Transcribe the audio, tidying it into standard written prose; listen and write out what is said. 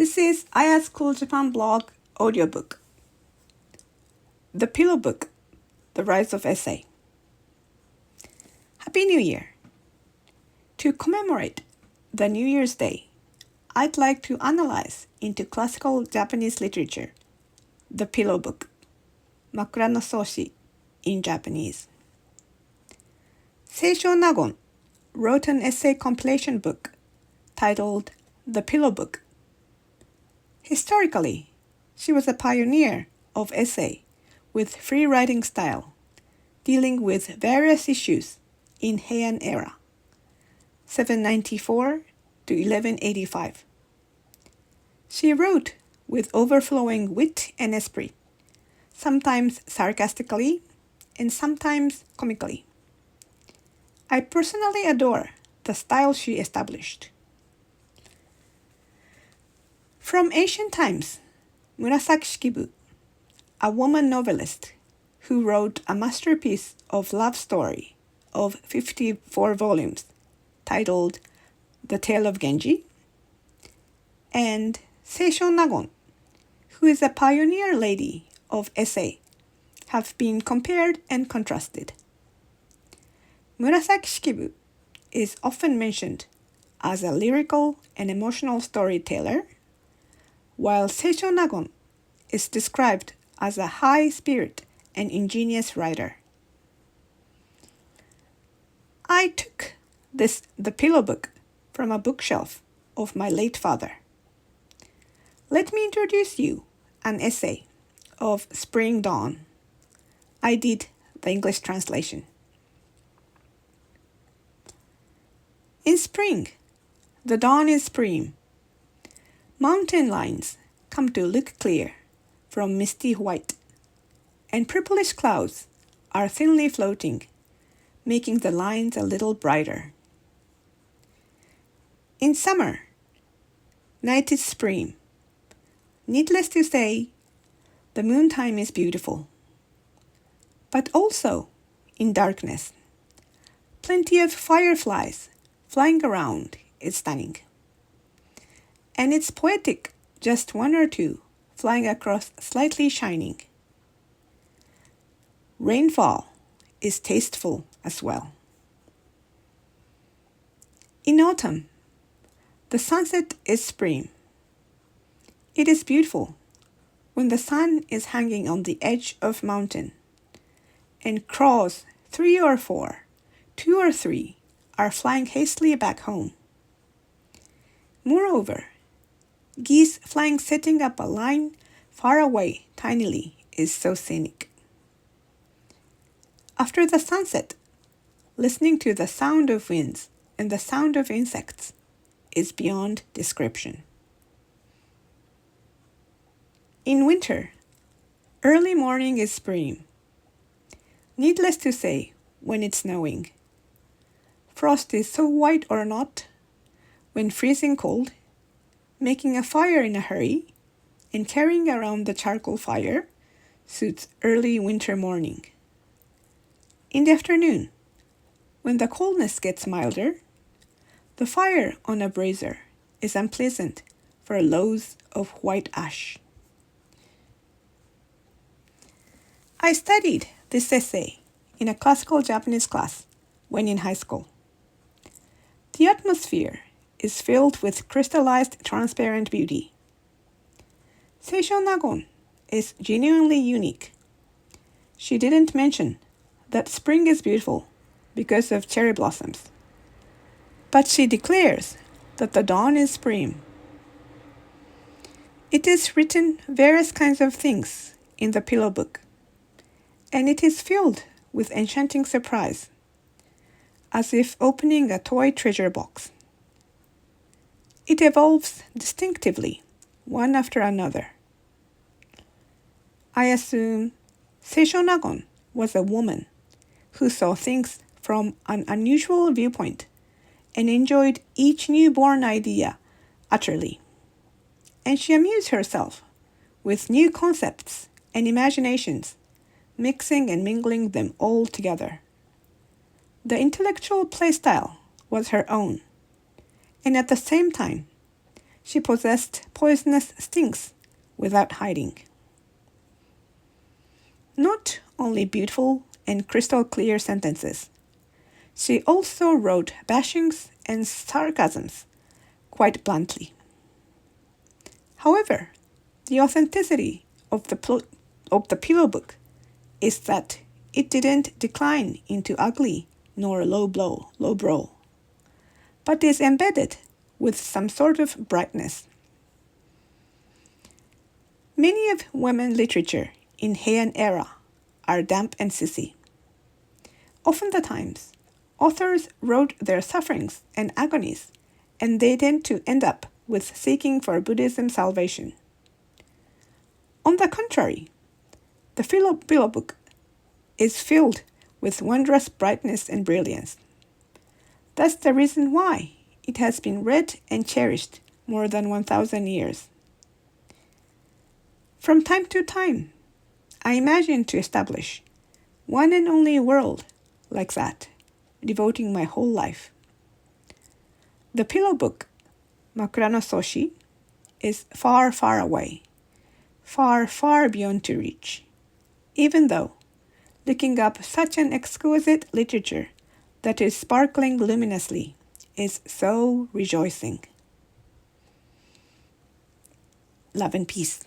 This is Aya's Cool Japan blog audiobook. The Pillow Book, The Rise of Essay. Happy New Year! To commemorate the New Year's Day, I'd like to analyze into classical Japanese literature The Pillow Book, 枕草子 in Japanese. Seisho Nagon wrote an essay compilation book titled The Pillow Book. Historically, she was a pioneer of essay with free writing style, dealing with various issues in Heian era, 794 to 1185. She wrote with overflowing wit and esprit, sometimes sarcastically and sometimes comically. I personally adore the style she established. From ancient times, Murasaki Shikibu, a woman novelist who wrote a masterpiece of love story of 54 volumes titled The Tale of Genji, and Seisho Nagon, who is a pioneer lady of essay, have been compared and contrasted. Murasaki Shikibu is often mentioned as a lyrical and emotional storyteller, while Seisho Nagon is described as a high-spirit and ingenious writer. I took the Pillow Book from a bookshelf of my late father. Let me introduce you an essay of Spring Dawn. I did the English translation. In spring, the dawn is supreme. Mountain lines come to look clear from misty white, and purplish clouds are thinly floating, making the lines a little brighter. In summer, night is supreme. Needless to say, the moontime is beautiful. But also, in darkness, plenty of fireflies flying around is stunning. And it's poetic, just one or two flying across slightly shining. Rainfall is tasteful as well. In autumn, the sunset is supreme. It is beautiful when the sun is hanging on the edge of mountain and crows 3 or 4, 2 or 3 are flying hastily back home. Moreover, geese flying setting up a line far away tinily is so scenic. After the sunset, listening to the sound of winds and the sound of insects is beyond description. In winter, early morning is supreme. Needless to say, when it's snowing. Frost is so white or not, when freezing cold, making a fire in a hurry and carrying around the charcoal fire suits early winter morning. In the afternoon, when the coldness gets milder, the fire on a brazier is unpleasant for loads of white ash. I studied this essay in a classical Japanese class when in high school. The atmosphere is filled with crystallized transparent beauty. Seisho Nagon is genuinely unique. She didn't mention that spring is beautiful because of cherry blossoms, but she declares that the dawn is supreme. It is written various kinds of things in the Pillow Book, and it is filled with enchanting surprise, as if opening a toy treasure box. It evolves distinctively, one after another. I assume Seisho Nagon was a woman who saw things from an unusual viewpoint and enjoyed each newborn idea utterly. And she amused herself with new concepts and imaginations, mixing and mingling them all together. The intellectual playstyle was her own, and at the same time, she possessed poisonous stings without hiding. Not only beautiful and crystal clear sentences, she also wrote bashings and sarcasms quite bluntly. However, the authenticity of the pillow book is that it didn't decline into ugly nor low brow, but is embedded with some sort of brightness. Many of women literature in Heian era are damp and sissy. Often the times, authors wrote their sufferings and agonies, and they tend to end up with seeking for Buddhism salvation. On the contrary, the pillow book is filled with wondrous brightness and brilliance. That's the reason why it has been read and cherished more than 1,000 years. From time to time, I imagine to establish one and only world like that, devoting my whole life. The pillow book, Makura no Soshi, is far, far away, far, far beyond to reach, even though looking up such an exquisite literature that is sparkling luminously is so rejoicing. Love and peace.